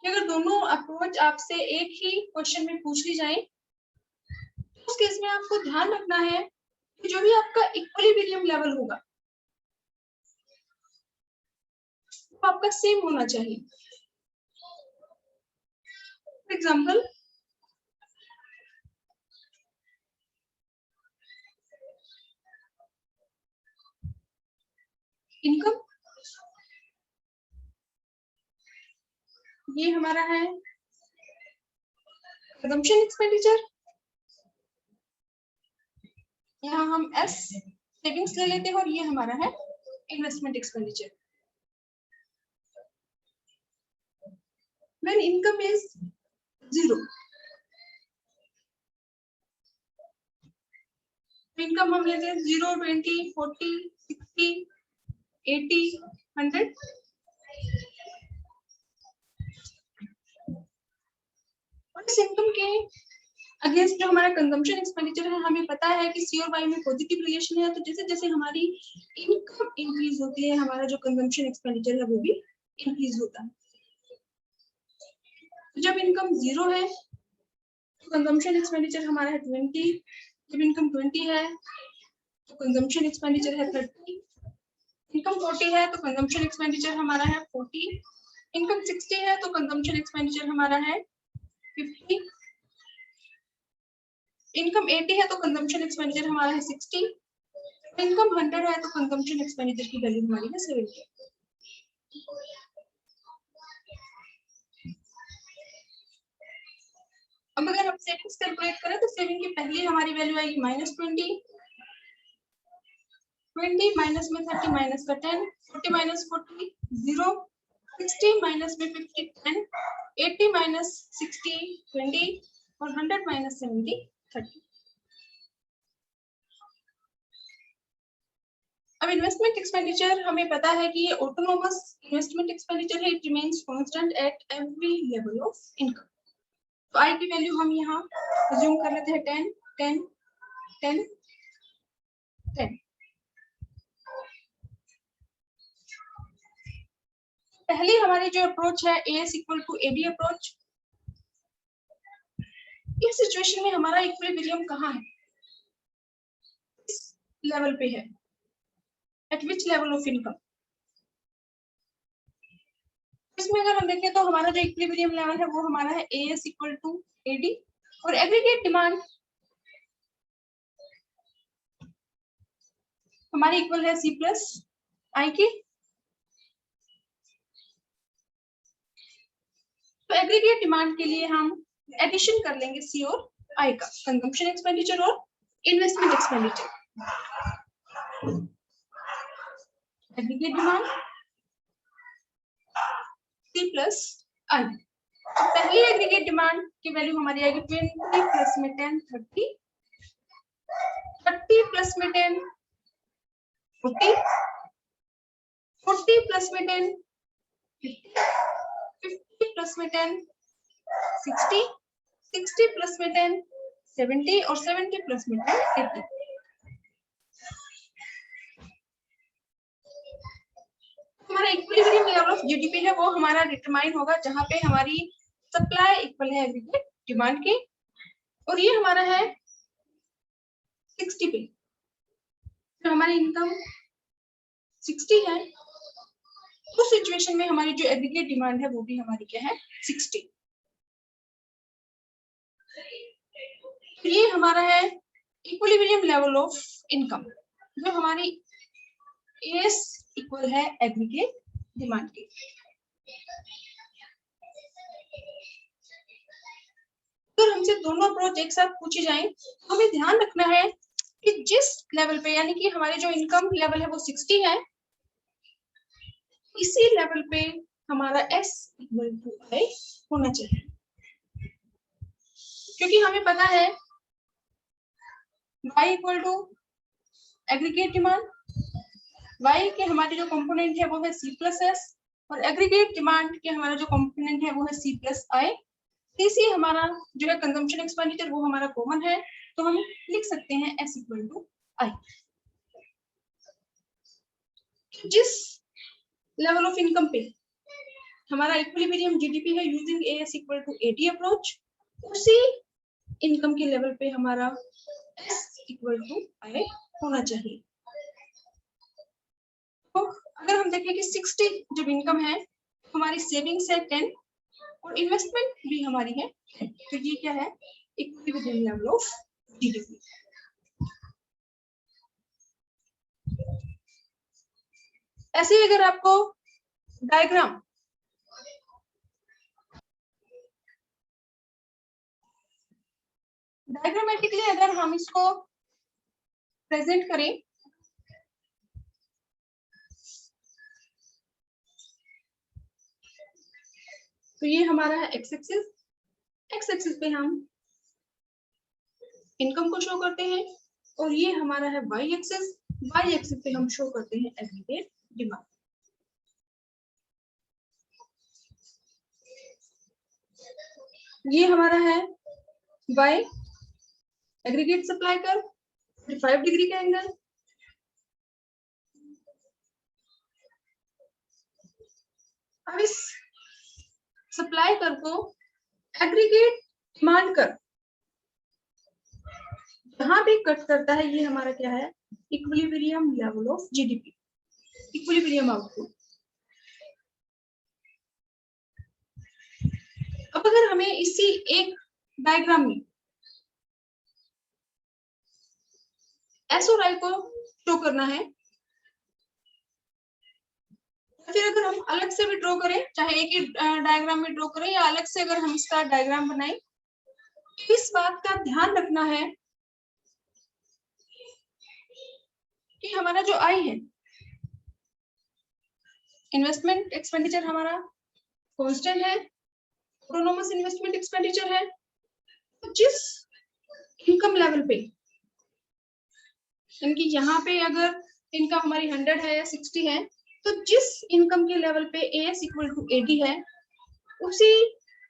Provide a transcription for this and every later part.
कि अगर दोनों अप्रोच आपसे एक ही क्वेश्चन में पूछ ली जाए तो उस केस में आपको ध्यान रखना है कि जो भी आपका इक्विलिब्रियम लेवल होगा वो आपका सेम होना चाहिए। फॉर एग्जाम्पल इनकम, ये हमारा है कंजम्पशन एक्सपेंडिचर, यहाँ हम एस सेविंग्स ले लेते हैं और ये हमारा है investment expenditure. When income is 0, income हम लेते हैं 0, 20, 40, 60, 80, 100। और इस इनकम के अगेंस्ट जो हमारा कंजम्पशन एक्सपेंडिचर है, हमें पता है कि सी और वाई में पॉजिटिव रिलेशन है, तो जैसे जैसे हमारी इनकम इंक्रीज होती है हमारा जो कंजम्पशन एक्सपेंडिचर है वो भी इंक्रीज होता है। जब इनकम 0 है तो कंजम्पशन एक्सपेंडिचर हमारा है 20, जब इनकम 20 है तो कंजम्पशन एक्सपेंडिचर है 30, इनकम 40 है तो कंजम्पशन एक्सपेंडिचर हमारा है 40, इनकम 60 है तो कंजम्पशन एक्सपेंडिचर हमारा है 50, इनकम 80 है तो कंजम्पशन एक्सपेंडिचर हमारा है 60, इनकम 100 है तो कंजम्पशन एक्सपेंडिचर की वैल्यू हमारी है 70। अब अगर हम सेविंग्स कैलकुलेट करें तो सेविंग की पहली हमारी वैल्यू आएगी -20, 20 माइनस में 30 माइनस का 10, 40 माइनस 40 0, 60 माइनस में 50 10, 80 माइनस 60 20 और 100 माइनस 70 30। अब इन्वेस्टमेंट एक्सपेंडिचर हमें पता है कि ये ऑटोनोमस इन्वेस्टमेंट एक्सपेंडिचर है, it remains constant eight every level of income. तो आई की वैल्यू हम यहाँ अज्यूम कर लेते हैं 10 10 10 10। पहली हमारी जो अप्रोच है AS equal to AD approach, इस सिचुएशन में हमारा इक्विलिब्रियम कहाँ है, इस लेवल पे है, at which level of income. इसमें अगर हम देखें तो हमारा जो इक्विलिब्रियम लेवल है वो हमारा है AS इक्वल टू AD और एग्रीगेट डिमांड हमारी इक्वल है C प्लस I की। तो एग्रीगेट डिमांड के लिए हम एडिशन कर लेंगे C और I का, कंजम्पशन एक्सपेंडिचर और investment expenditure. Aggregate demand C plus I। पहली एग्रीगेट डिमांड की वैल्यू हमारी आएगी 20 प्लस में 10 30, 30 प्लस में 10 40, 40 प्लस में 10 50, 50 प्लस में 10 60, 60 प्लस में 10 70 और 70 प्लस में 10 80। हमारा इक्विलिब्रियम लेवल ऑफ जीडीपी है वो हमारा डिटरमाइन होगा जहां पे हमारी सप्लाई इक्वल है एग्रीगेट डिमांड की, और ये हमारा है 60 पे। तो हमारी इनकम 60 है, उस सिचुएशन में हमारी जो एग्रीगेट डिमांड है वो भी हमारी क्या है 60। ये हमारा है इक्विलिब्रियम लेवल ऑफ इनकम, जो हमारी एस इक्वल है एग्रीगेट डिमांड की। अगर हमसे दोनों अप्रोच एक साथ पूछी जाए तो हमें ध्यान रखना है कि जिस लेवल पे, यानी कि हमारी जो इनकम लेवल है वो 60 है, इसी लेवल पे हमारा S इक्वल टू I होना चाहिए, क्योंकि हमें पता है Y equal to aggregate demand, Y के हमारे जो कंपोनेंट है वो है C प्लस S और एग्रीगेट डिमांड के हमारा जो कंपोनेंट है वो है C प्लस I। इसी हमारा जो है कंजम्पशन एक्सपेंडिचर वो हमारा कॉमन है, तो हम लिख सकते हैं S इक्वल टू I। जिस लेवल ऑफ इनकम पे हमारा इक्विलिब्रियम जीडीपी है using AS equal to 80 approach, उसी इनकम के लेवल पे हमारा एस इक्वल टू आई होना चाहिए। तो अगर हम देखें कि 60 जब इनकम है, हमारी सेविंग्स है 10 और इन्वेस्टमेंट भी हमारी है 10, तो ये क्या है, इक्विलिब्रियम लेवल ऑफ जीडीपी। ऐसे ही अगर आपको डायग्रामेटिकली अगर हम इसको प्रेजेंट करें, तो ये हमारा है एक्स एक्सिस। एक्स एक्सिस पे हम इनकम को शो करते हैं और ये हमारा है वाई एक्सिस। वाई एक्सिस पे हम शो करते हैं एग्रीगेट डिमांड। ये हमारा है वाई एग्रीगेट सप्लाई कर 45 डिग्री का एंगल। अब इस सप्लाई कर को एग्रीगेट डिमांड कर जहां भी कट करता है, ये हमारा क्या है, equilibrium level of GDP, equilibrium output. अब अगर हमें इसी एक डायग्राम में एस और आई को शो करना है, फिर अगर हम अलग से भी ड्रॉ करें, चाहे एक ही डायग्राम में ड्रॉ करें या अलग से अगर हम इसका डायग्राम बनाएं, इस बात का ध्यान रखना है कि हमारा जो आई है, इन्वेस्टमेंट एक्सपेंडिचर हमारा कांस्टेंट है, ऑटोनोमस इन्वेस्टमेंट एक्सपेंडिचर है। तो जिस इनकम लेवल पे, इनकी यहाँ पे अगर इनकम हमारी 100 है या 60 है, तो जिस इनकम के लेवल पे एस इक्वल टू 80 है, उसी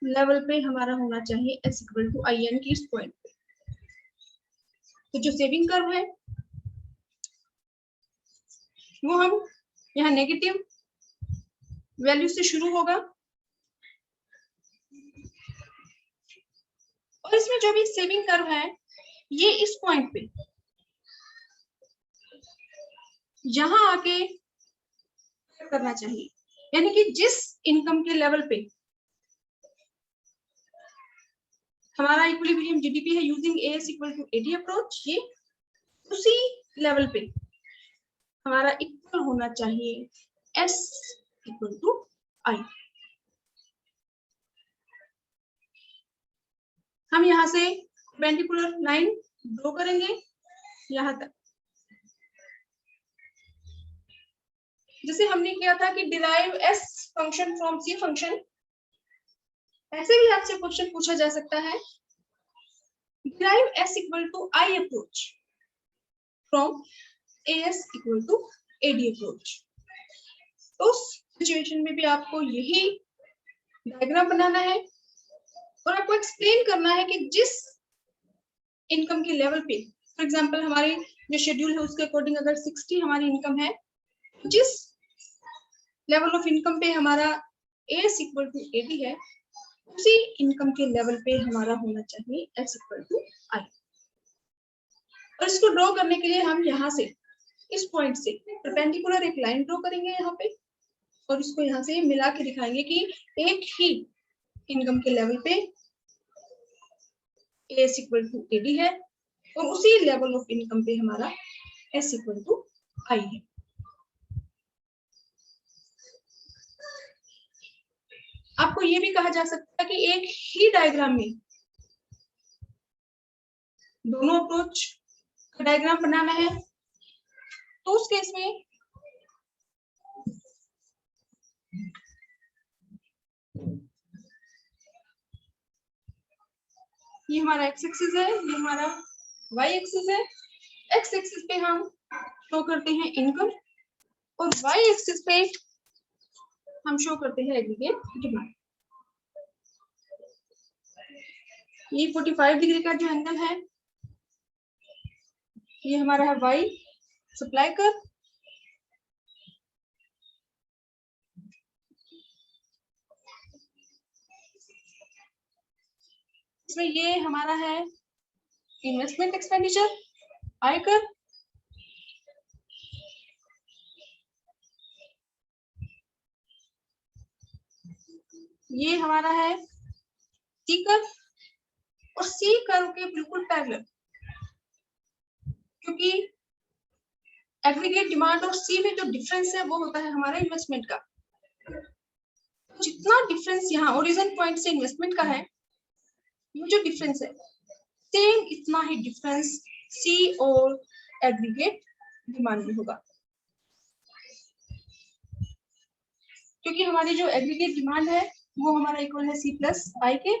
लेवल पे हमारा होना चाहिए एस इक्वल टू आई एन की इस पॉइंट पे। तो जो सेविंग कर्व है वो हम यहाँ नेगेटिव वैल्यू से शुरू होगा और इसमें जो भी सेविंग कर्व है, ये इस पॉइंट पे यहां आके करना चाहिए, यानी कि जिस इनकम के लेवल पे हमारा इक्विलिब्रियम जीडीपी है using AS equal to 80 approach, ये उसी लेवल पे हमारा इक्वल होना चाहिए एस इक्वल टू आई। हम यहां से परपेंडिकुलर लाइन ड्रॉ करेंगे यहां तक, जैसे हमने किया था कि derive S function from C function, ऐसे भी आपसे क्वेश्चन पूछा जा सकता है, derive S equal to I approach from AS equal to AD approach. तो उस सिचुएशन में भी आपको यही डायग्राम बनाना है और आपको एक्सप्लेन करना है कि जिस इनकम के लेवल पे, फॉर एग्जांपल हमारी जो शेड्यूल है उसके अकॉर्डिंग अगर 60 हमारी इनकम है, जिस लेवल ऑफ इनकम पे हमारा एस इक्वल टू 80 है, उसी इनकम के लेवल पे हमारा होना चाहिए एस इक्वल टू आई। और इसको ड्रॉ करने के लिए हम यहाँ से इस पॉइंट से परपेंडिकुलर एक लाइन ड्रॉ करेंगे यहाँ पे और इसको यहाँ से मिला के दिखाएंगे कि एक ही इनकम के लेवल पे एस इक्वल टू 80 है और उसी लेवल ऑफ इनकम पे हमारा एस इक्वल टू आई है। आपको ये भी कहा जा सकता है कि एक ही डायग्राम में दोनों अप्रोच का डायग्राम बनाना है, तो उस केस में ये हमारा एक्स एक्सिस है, ये हमारा वाई एक्सिस है। एक्स एक्सिस पे हम शो करते हैं इनकम और वाई एक्सिस पे हम शो करते हैं एग्रीगेट डिमांड। ये 45 डिग्री का जो एंगल है, ये हमारा है वाई सप्लाई कर, इसमें ये हमारा है इन्वेस्टमेंट एक्सपेंडिचर, आयकर, ये हमारा है सी कर, और सी कर के बिल्कुल पैरेलल, क्योंकि एग्रीगेट डिमांड और सी में जो डिफरेंस है वो होता है हमारा इन्वेस्टमेंट का। जितना डिफरेंस यहाँ ओरिजिन पॉइंट से इन्वेस्टमेंट का है, ये जो डिफरेंस है सेम इतना ही डिफरेंस सी और एग्रीगेट डिमांड में होगा, क्योंकि हमारी जो एग्रीगेट डिमांड है वो हमारा इक्वल है सी प्लस आई के।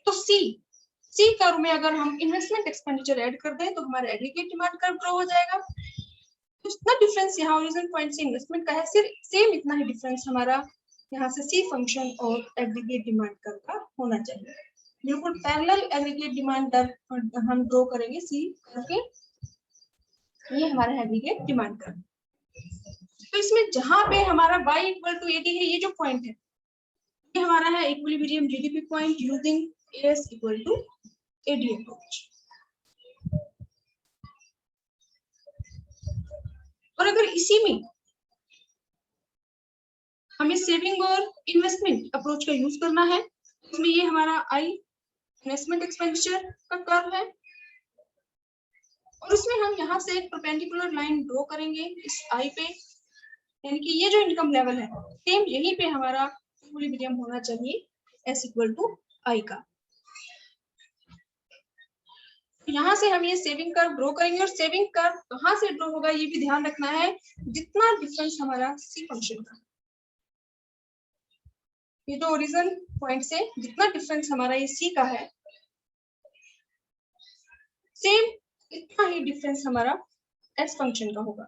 तो सी कर्व में अगर हम इन्वेस्टमेंट एक्सपेंडिचर ऐड कर दें तो हमारा एग्रीगेट डिमांड कर्व ड्रॉ हो जाएगा। तो इतना डिफरेंस यहाँ ओरिजिन पॉइंट से इन्वेस्टमेंट का है, सिर्फ सेम इतना ही डिफरेंस हमारा यहाँ से सी फंक्शन और एग्रीगेट डिमांड कर्व का होना चाहिए। बिल्कुल पैरेलल एग्रीगेट डिमांड हम ड्रॉ करेंगे सी करके, ये हमारा एग्रीगेट डिमांड कर्व। तो इसमें जहां पे हमारा y इक्वल टू 80 है, ये जो पॉइंट है ये हमारा है equilibrium GDP point using S equal to AD approach. और अगर इसी में हमें सेविंग और इन्वेस्टमेंट अप्रोच का यूज करना है, इसमें ये हमारा आई इन्वेस्टमेंट एक्सपेंडिचर का कर्व है, और उसमें हम यहाँ से एक परपेंडिकुलर लाइन ड्रॉ करेंगे इस आई पे, यानी कि ये जो इनकम लेवल है सेम यहीं पे हमारा इक्विलिब्रियम होना चाहिए एस इक्वल टू आई का। यहाँ से हम ये सेविंग कर्व ड्रॉ करेंगे, और सेविंग कर्व कहाँ से ड्रॉ होगा ये भी ध्यान रखना है, जितना डिफरेंस हमारा सी फंक्शन का, ये जो ओरिजिन पॉइंट से जितना डिफरेंस हमारा ये सी का है सेम इतना ही डिफरेंस हमारा एस फंक्शन का होगा।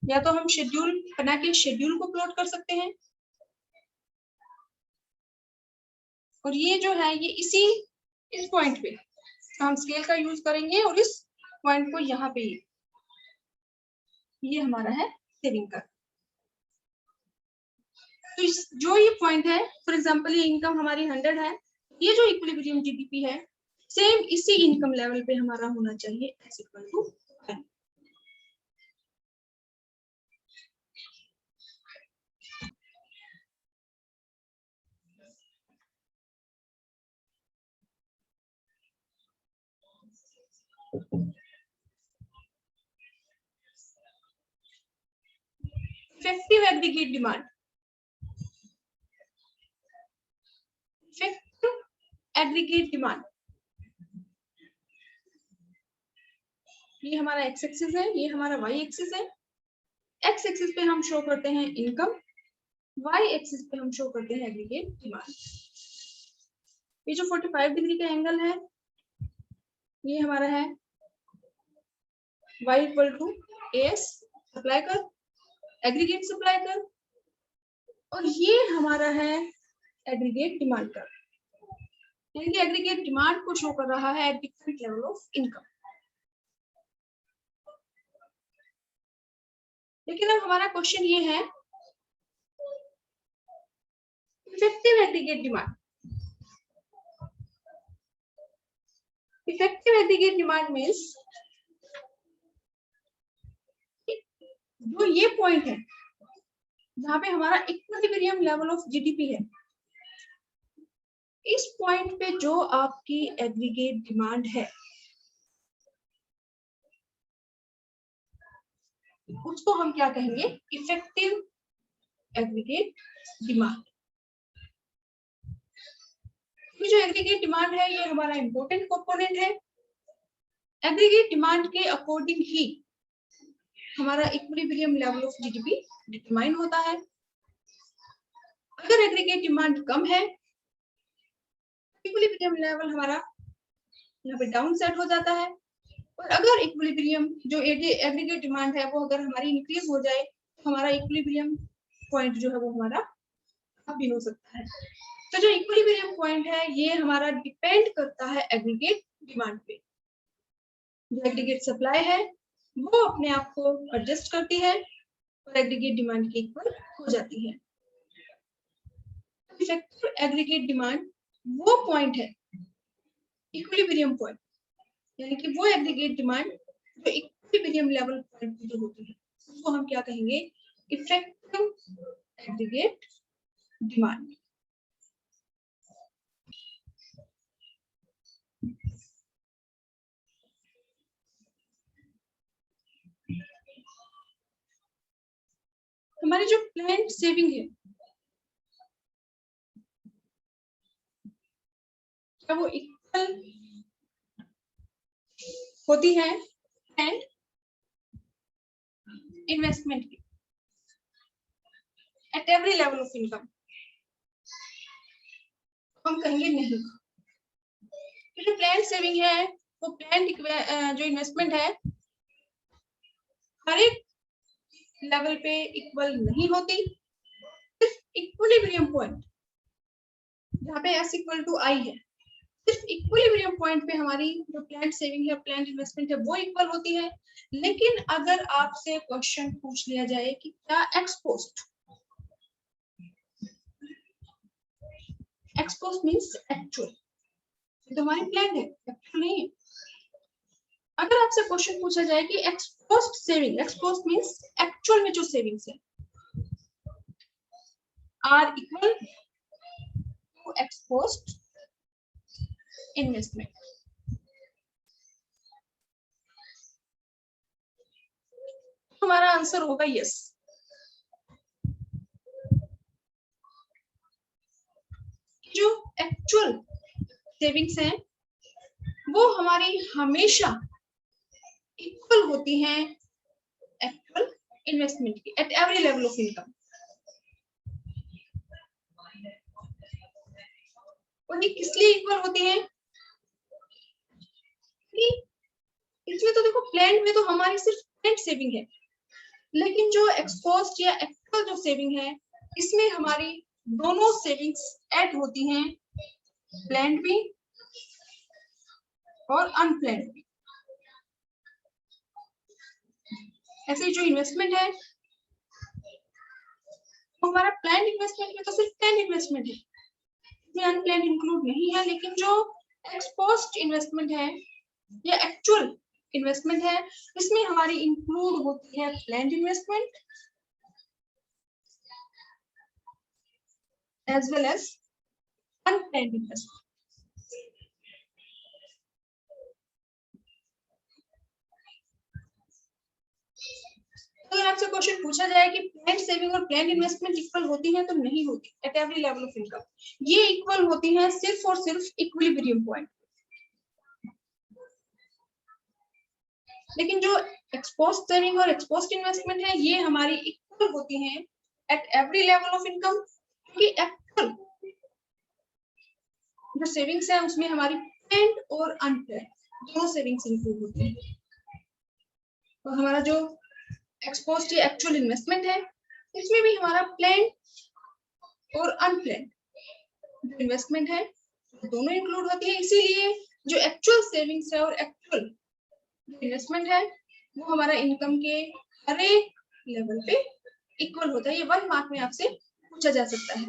या तो हम शेड्यूल बना के शेड्यूल को प्लॉट कर सकते हैं, और ये जो है ये इस पॉइंट पे हम स्केल का यूज करेंगे, और इस पॉइंट को यहाँ पे ये हमारा है सेविंग का। तो जो ये पॉइंट है, फॉर एग्जांपल ये इनकम हमारी 100 है, ये जो इक्विलिब्रियम जीडीपी है सेम इसी इनकम लेवल पे हमारा होना चाहिए S equal to 10। Effective aggregate demand, effective aggregate demand, ये हमारा एक्स एक्सिस है, ये हमारा वाई एक्सिस है। एक्स एक्सिस पे हम शो करते हैं इनकम, वाई एक्सिस पे हम शो करते हैं एग्रीगेट डिमांड। ये जो 45 डिग्री का एंगल है ये हमारा है y equal to S supply curve, aggregate supply curve, और ये हमारा है एग्रीगेट डिमांड कर, यानी कि एग्रीगेट डिमांड को शो कर रहा है at different level of income. लेकिन अब हमारा क्वेश्चन ये है effective aggregate demand. Effective aggregate demand means जो ये पॉइंट है जहां पे हमारा इक्विलिब्रियम लेवल ऑफ जीडीपी है, इस पॉइंट पे जो आपकी एग्रीगेट डिमांड है उसको हम क्या कहेंगे, इफेक्टिव एग्रीगेट डिमांड। ये जो एग्रीगेट डिमांड है ये हमारा इंपॉर्टेंट कंपोनेंट है। एग्रीगेट डिमांड के अकॉर्डिंग ही हमारा equilibrium level of GDP determine होता है। अगर एग्रीगेट डिमांड कम है, इक्विलिब्रियम लेवल हमारा यहाँ पे डाउन सेट हो जाता है, और अगर इक्विलिब्रियम जो एग्रीगेट डिमांड है वो अगर हमारी इंक्रीज हो जाए तो हमारा इक्विलिब्रियम पॉइंट जो है वो हमारा अप भी हो सकता है। तो जो इक्विलिब्रियम पॉइंट है ये हमारा डिपेंड करता है एग्रीगेट डिमांड पे। जो एग्रीगेट सप्लाई है वो अपने आप को एडजस्ट करती है और एग्रीगेट डिमांड के इक्वल हो जाती है। इफेक्टिव एग्रीगेट डिमांड वो पॉइंट है, इक्विलिब्रियम पॉइंट, यानी कि वो एग्रीगेट डिमांड जो इक्विलिब्रियम लेवल पॉइंट पे जो होती है उसको हम क्या कहेंगे, इफेक्टिव एग्रीगेट डिमांड। हमारी जो प्लान्ड सेविंग है क्या वो इक्वल होती है एंड इन्वेस्टमेंट की at every level of income? हम कहेंगे नहीं। जो प्लान सेविंग है वो प्लान जो इन्वेस्टमेंट है हर एक लेवल पे इक्वल नहीं होती, सिर्फ इक्विलिब्रियम पॉइंट जहाँ पे S इक्वल टू I है, सिर्फ इक्विलिब्रियम पॉइंट पे हमारी जो प्लान सेविंग है प्लान इन्वेस्टमेंट है वो इक्वल होती है। लेकिन अगर आपसे क्वेश्चन पूछ लिया जाए कि क्या एक्सपोस्ट मींस एक्चुअल, तो हमारी प्लान है, एक्चुअल नहीं है। अगर आपसे क्वेश्चन पूछा जाए कि ex post saving, ex post means actual में जो सेविंग्स है are equal to ex post investment, हमारा आंसर होगा यस। जो एक्चुअल सेविंग्स हैं वो हमारी हमेशा इक्वल होती हैं एक्चुअल इन्वेस्टमेंट की at every level of income. और ये किस लिए इक्वल होती है? इसमें तो देखो प्लान में तो हमारी सिर्फ प्लान सेविंग है, लेकिन जो एक्सपोस्ट या एक्चुअल जो सेविंग है इसमें हमारी दोनों सेविंग्स ऐड होती हैं, प्लान्ड भी और अनप्लान्ड भी। ऐसे जो इन्वेस्टमेंट है तो हमारा प्लान इन्वेस्टमेंट में तो सिर्फ प्लान इन्वेस्टमेंट है, इसमें अनप्लान्ड इंक्लूड नहीं है। लेकिन जो एक्सपोस्ट इन्वेस्टमेंट है या एक्चुअल इन्वेस्टमेंट है इसमें हमारी इंक्लूड होती है planned investment as well as unplanned investment। अगर आपसे क्वेश्चन पूछा जाए कि प्लान सेविंग और प्लान इन्वेस्टमेंट इक्वल होती है तो नहीं होती eight every level of income, ये इक्वल होती है सिर्फ और सिर्फ इक्विलिब्रियम पॉइंट। लेकिन जो एक्सपोस्ट सेविंग और एक्सपोस्ट इन्वेस्टमेंट है ये हमारी इक्वल होती हैं eight every level of income, क्योंकि एक्चुअल जो सेविंग्स है उसमें हमारी प्लान्ड और अनप्लान्ड दोनों सेविंग्स इंक्लूड होती है। तो हमारा जो एक्सपोस्ट या एक्चुअल इन्वेस्टमेंट है इसमें भी हमारा प्लान्ड और अनप्लान्ड इन्वेस्टमेंट है दोनों इंक्लूड होती है। इसीलिए जो एक्चुअल सेविंग्स है और एक्चुअल इन्वेस्टमेंट है वो हमारा इनकम के हर एक लेवल पे इक्वल होता है। ये 1 मार्क में आपसे पूछा जा सकता है।